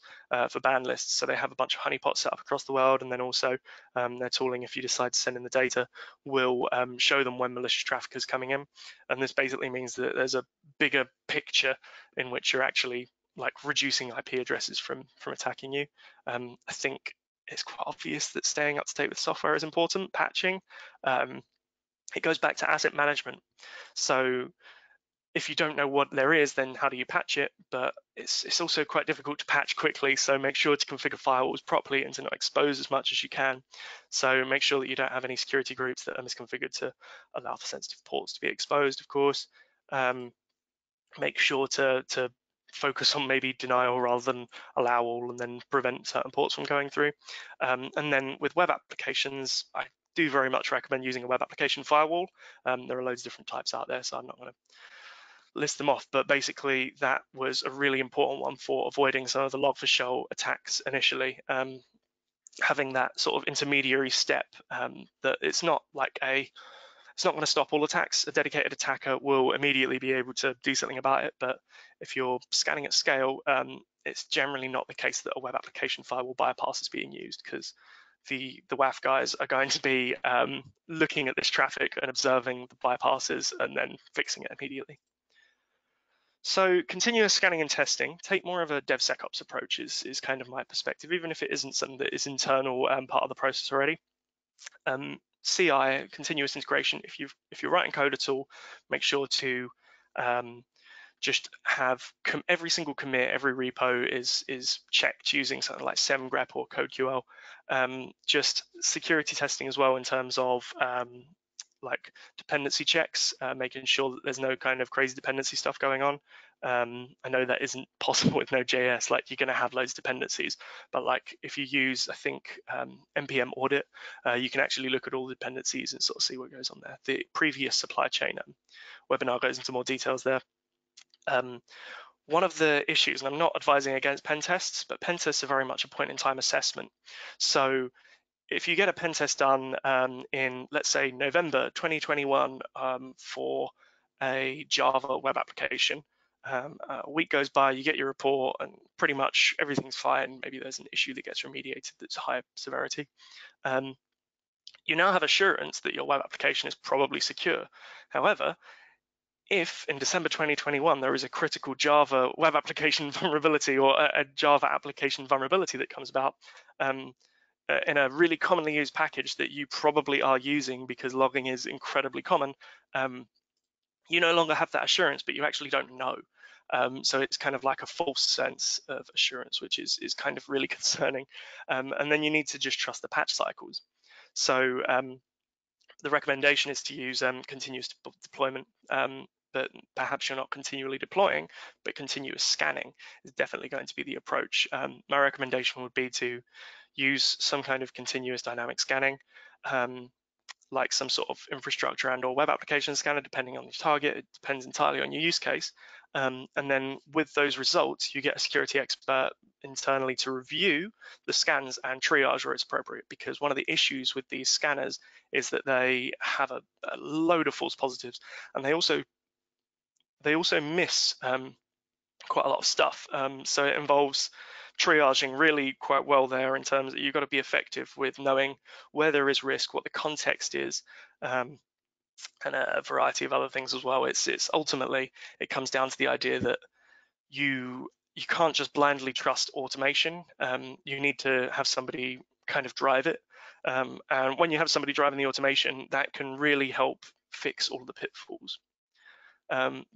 for ban lists. So they have a bunch of honeypots set up across the world, and then also their tooling, if you decide to send in the data, will show them when malicious traffic is coming in. And this basically means that there's a bigger picture in which you're actually like reducing IP addresses from attacking you. I think it's quite obvious that staying up to date with software is important, patching. It goes back to asset management. So if you don't know what there is, then how do you patch it? But it's also quite difficult to patch quickly. So make sure to configure firewalls properly and to not expose as much as you can. So make sure that you don't have any security groups that are misconfigured to allow for sensitive ports to be exposed, of course. Make sure to focus on maybe denial rather than allow all and then prevent certain ports from going through. And then with web applications, I do very much recommend using a web application firewall. There are loads of different types out there, so I'm not going to list them off, but basically that was a really important one for avoiding some of the log4shell attacks initially. Having that sort of intermediary step, that it's not going to stop all attacks. A dedicated attacker will immediately be able to do something about it, but if you're scanning at scale, it's generally not the case that a web application firewall bypass is being used, because the WAF guys are going to be looking at this traffic and observing the bypasses and then fixing it immediately. So continuous scanning and testing, take more of a DevSecOps approach is kind of my perspective, even if it isn't something that is internal part of the process already. CI, continuous integration, if you're writing code at all, make sure to just have every single commit, every repo is checked using something like semgrep or CodeQL. Just security testing as well in terms of like dependency checks, making sure that there's no kind of crazy dependency stuff going on. I know that isn't possible with Node.js, like you're going to have loads of dependencies, but like if you use, I think, npm audit, you can actually look at all the dependencies and sort of see what goes on there. The previous supply chain webinar goes into more details there. One of the issues, and I'm not advising against pen tests, but pen tests are very much a point in time assessment. So if you get a pen test done in, let's say, November 2021 for a Java web application, a week goes by, you get your report, and pretty much everything's fine. Maybe there's an issue that gets remediated that's higher severity. You now have assurance that your web application is probably secure. However, if in December 2021 there is a critical Java web application vulnerability or a Java application vulnerability that comes about, in a really commonly used package that you probably are using because logging is incredibly common, you no longer have that assurance, but you actually don't know. So it's kind of like a false sense of assurance, which is kind of really concerning. And then you need to just trust the patch cycles. So the recommendation is to use continuous deployment, but perhaps you're not continually deploying, but continuous scanning is definitely going to be the approach. My recommendation would be to use some kind of continuous dynamic scanning, like some sort of infrastructure and or web application scanner, depending on your target. It depends entirely on your use case. And then with those results, you get a security expert internally to review the scans and triage where it's appropriate, because one of the issues with these scanners is that they have a load of false positives, and they also miss quite a lot of stuff. So it involves triaging really quite well there, in terms that you've got to be effective with knowing where there is risk, what the context is, and a variety of other things as well. It's ultimately, it comes down to the idea that you can't just blindly trust automation. You need to have somebody kind of drive it. And when you have somebody driving the automation, that can really help fix all of the pitfalls.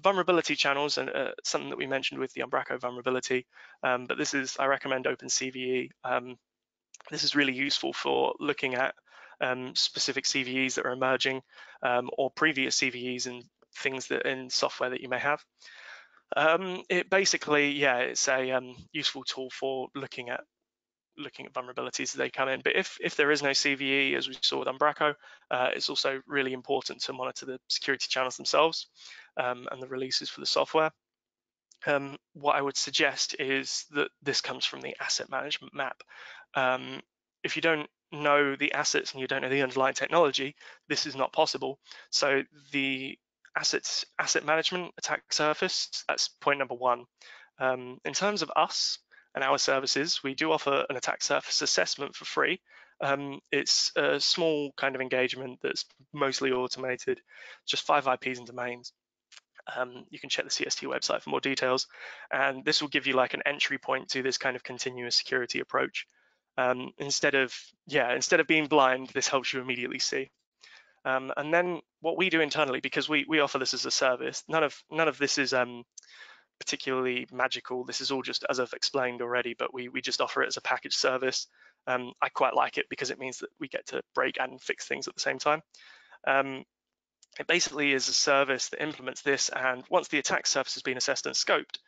Vulnerability channels, and something that we mentioned with the Umbraco vulnerability, but this is, I recommend OpenCVE. This is really useful for looking at specific CVEs that are emerging, or previous CVEs and things that in software that you may have. It basically, yeah, it's a useful tool for looking at vulnerabilities as they come in. But if there is no CVE, as we saw with Umbraco, it's also really important to monitor the security channels themselves, and the releases for the software. What I would suggest is that this comes from the asset management map. If you don't know the assets and you don't know the underlying technology, this is not possible. So the asset management attack surface, that's point number one. In terms of us and our services, we do offer an attack surface assessment for free. It's a small kind of engagement that's mostly automated, just 5 IPs and domains. You can check the CST website for more details, and this will give you like an entry point to this kind of continuous security approach. Instead of being blind, this helps you immediately see. And then what we do internally, because we offer this as a service, none of this is particularly magical. This is all just as I've explained already, but we just offer it as a package service. I quite like it because it means that we get to break and fix things at the same time. It basically is a service that implements this, and once the attack surface has been assessed and scoped,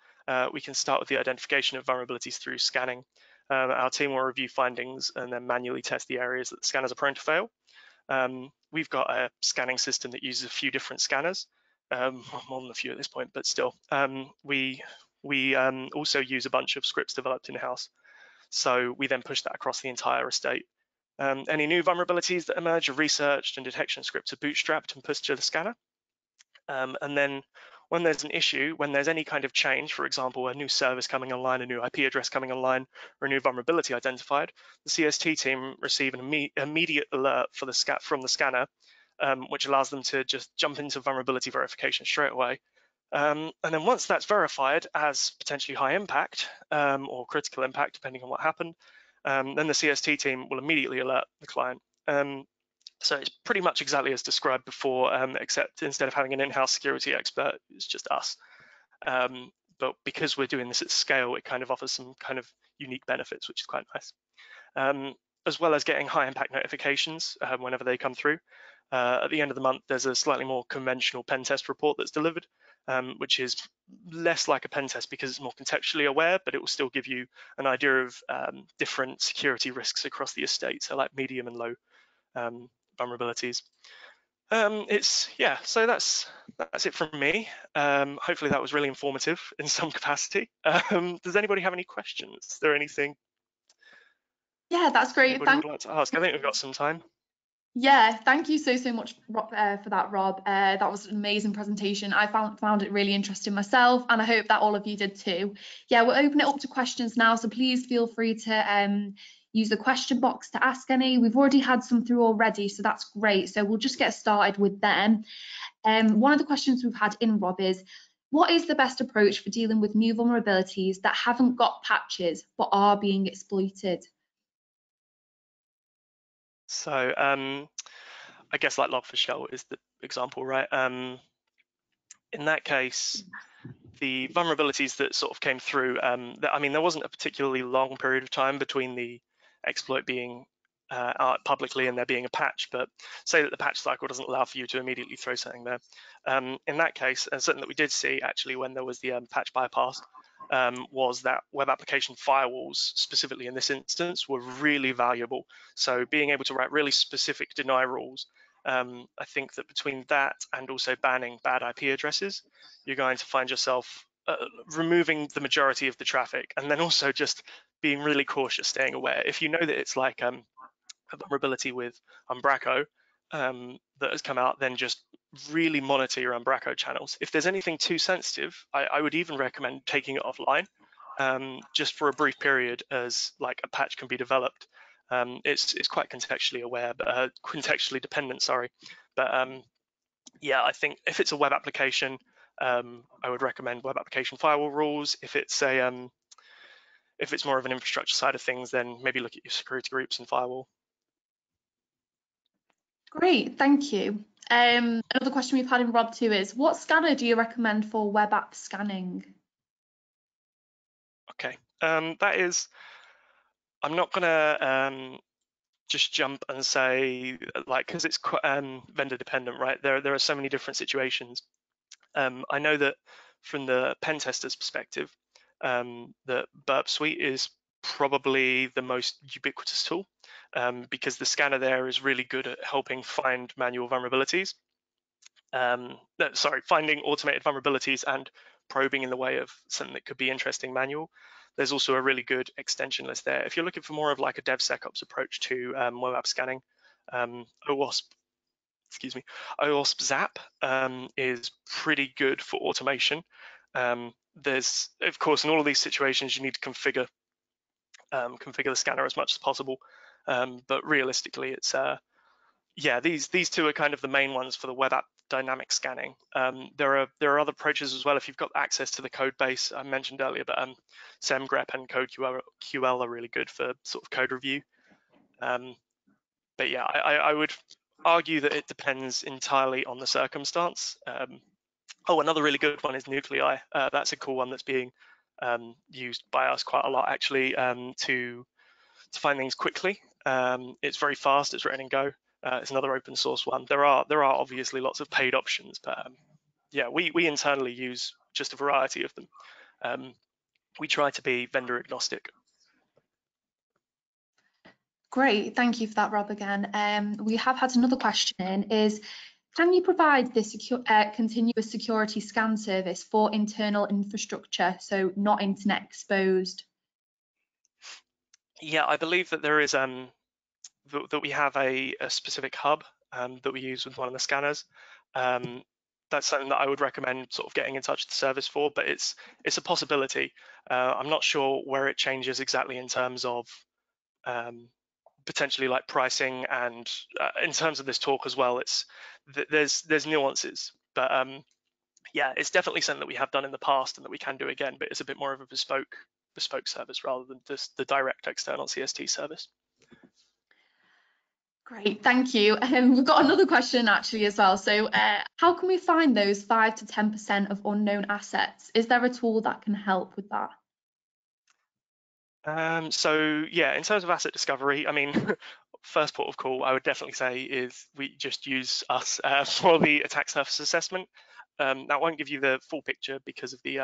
we can start with the identification of vulnerabilities through scanning. Our team will review findings and then manually test the areas that the scanners are prone to fail. We've got a scanning system that uses a few different scanners, more than a few at this point, but still. We also use a bunch of scripts developed in-house. So we then push that across the entire estate. Any new vulnerabilities that emerge are researched, and detection scripts are bootstrapped and pushed to the scanner. And then when there's an issue, when there's any kind of change, for example, a new service coming online, a new IP address coming online, or a new vulnerability identified, the CST team receive an immediate alert from the scanner, which allows them to just jump into vulnerability verification straight away. And then once that's verified as potentially high impact or critical impact, depending on what happened, then the CST team will immediately alert the client. So it's pretty much exactly as described before, except instead of having an in-house security expert, it's just us. But because we're doing this at scale, it kind of offers some kind of unique benefits, which is quite nice. As well as getting high impact notifications whenever they come through. At the end of the month, there's a slightly more conventional pen test report that's delivered, which is less like a pen test because it's more contextually aware, but it will still give you an idea of different security risks across the estate, so like medium and low vulnerabilities. So that's it from me. Hopefully that was really informative in some capacity. Does anybody have any questions? Is there anything? Yeah, that's great. Anybody would like to ask? I think we've got some time. Yeah, thank you so much for that, Rob. That was an amazing presentation. I found it really interesting myself, and I hope that all of you did too. Yeah, we'll open it up to questions now, so please feel free to use the question box to ask any. We've already had some through already, so that's great. So we'll just get started with them. One of the questions we've had in, Rob, is what is the best approach for dealing with new vulnerabilities that haven't got patches but are being exploited? So I guess like Log4Shell is the example, right? In that case, the vulnerabilities that sort of came through, I mean, there wasn't a particularly long period of time between the exploit being out publicly and there being a patch, but say that the patch cycle doesn't allow for you to immediately throw something there. In that case, something that we did see actually when there was the patch bypass was that web application firewalls, specifically in this instance, were really valuable. So being able to write really specific deny rules, I think that between that and also banning bad IP addresses, you're going to find yourself removing the majority of the traffic, and then also just being really cautious, staying aware. If you know that it's like a vulnerability with Umbraco that has come out, then just really monitor your Umbraco channels. If there's anything too sensitive, I would even recommend taking it offline just for a brief period as like a patch can be developed. It's quite contextually aware, but contextually dependent, sorry. But yeah, I think if it's a web application, I would recommend web application firewall rules. If it's more of an infrastructure side of things, then maybe look at your security groups and firewall. Great, thank you. Another question we've had in Rob too is, what scanner do you recommend for web app scanning? Okay, that is, I'm not gonna just jump and say like, because it's vendor dependent, right? There are so many different situations. I know that from the pen tester's perspective, the Burp Suite is probably the most ubiquitous tool because the scanner there is really good at helping find manual vulnerabilities. Finding automated vulnerabilities and probing in the way of something that could be interesting manual. There's also a really good extension list there. If you're looking for more of like a DevSecOps approach to web app scanning, OWASP Zap is pretty good for automation. There's, of course, in all of these situations, you need to configure the scanner as much as possible. But realistically, it's yeah, these two are kind of the main ones for the web app dynamic scanning. There are other approaches as well if you've got access to the code base I mentioned earlier, but SemGrep and CodeQL are really good for sort of code review. But yeah, I would argue that it depends entirely on the circumstance. Another really good one is Nuclei. That's a cool one that's being used by us quite a lot actually to find things quickly. It's very fast. It's written in Go. It's another open source one. There are obviously lots of paid options, but yeah, we internally use just a variety of them. We try to be vendor agnostic. Great, thank you for that, Rob, again. We have had another question in, is can you provide this continuous security scan service for internal infrastructure, so not internet exposed? Yeah, I believe that there is that we have a specific hub that we use with one of the scanners. That's something that I would recommend sort of getting in touch with the service for, but it's a possibility. I'm not sure where it changes exactly in terms of potentially like pricing, and in terms of this talk as well, it's there's nuances, but yeah, it's definitely something that we have done in the past and that we can do again, but it's a bit more of a bespoke service rather than just the direct external CST service. Great, thank you. We've got another question actually as well. So how can we find those 5 to 10% of unknown assets? Is there a tool that can help with that? So yeah, in terms of asset discovery, I mean, first port of call I would definitely say is we just use us for the attack surface assessment. That won't give you the full picture because of the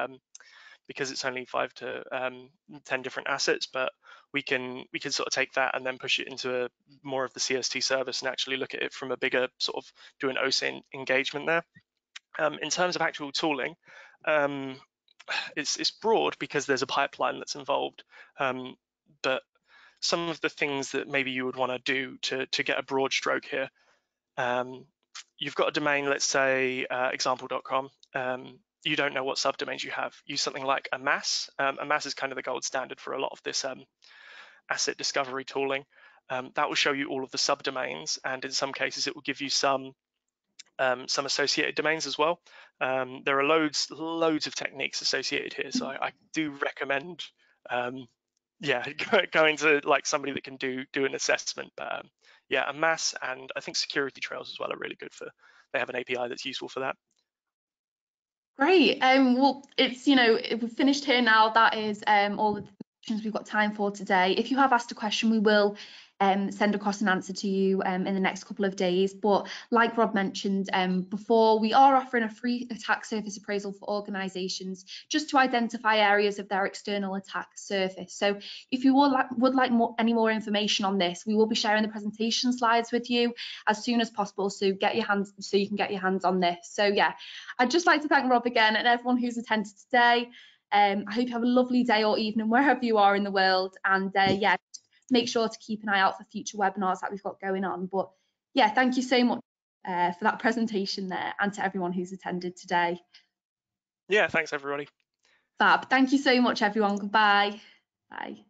because it's only 5 to 10 different assets, but we can sort of take that and then push it into more of the CST service and actually look at it from a bigger sort of do an OSINT engagement there. In terms of actual tooling, it's broad because there's a pipeline that's involved, but some of the things that maybe you would want to do to get a broad stroke here, you've got a domain, let's say example.com. You don't know what subdomains you have. Use something like a MAS. A MAS is kind of the gold standard for a lot of this asset discovery tooling. That will show you all of the subdomains, and in some cases it will give you some associated domains as well. There are loads of techniques associated here, so I do recommend yeah, going to like somebody that can do an assessment. But yeah, and mass and I think security trails as well are really good for. They have an API that's useful for that. Great. Well, it's, we've finished here now. That is all the questions we've got time for today. If you have asked a question, we will send across an answer to you in the next couple of days. But like Rob mentioned before, we are offering a free attack surface appraisal for organisations just to identify areas of their external attack surface. So if you would like any more information on this, we will be sharing the presentation slides with you as soon as possible. So you can get your hands on this. So yeah, I'd just like to thank Rob again and everyone who's attended today. I hope you have a lovely day or evening wherever you are in the world. And yeah, make sure to keep an eye out for future webinars that we've got going on. But yeah, thank you so much for that presentation there, and to everyone who's attended today. Yeah, thanks everybody. Fab. Thank you so much, everyone. Goodbye. Bye.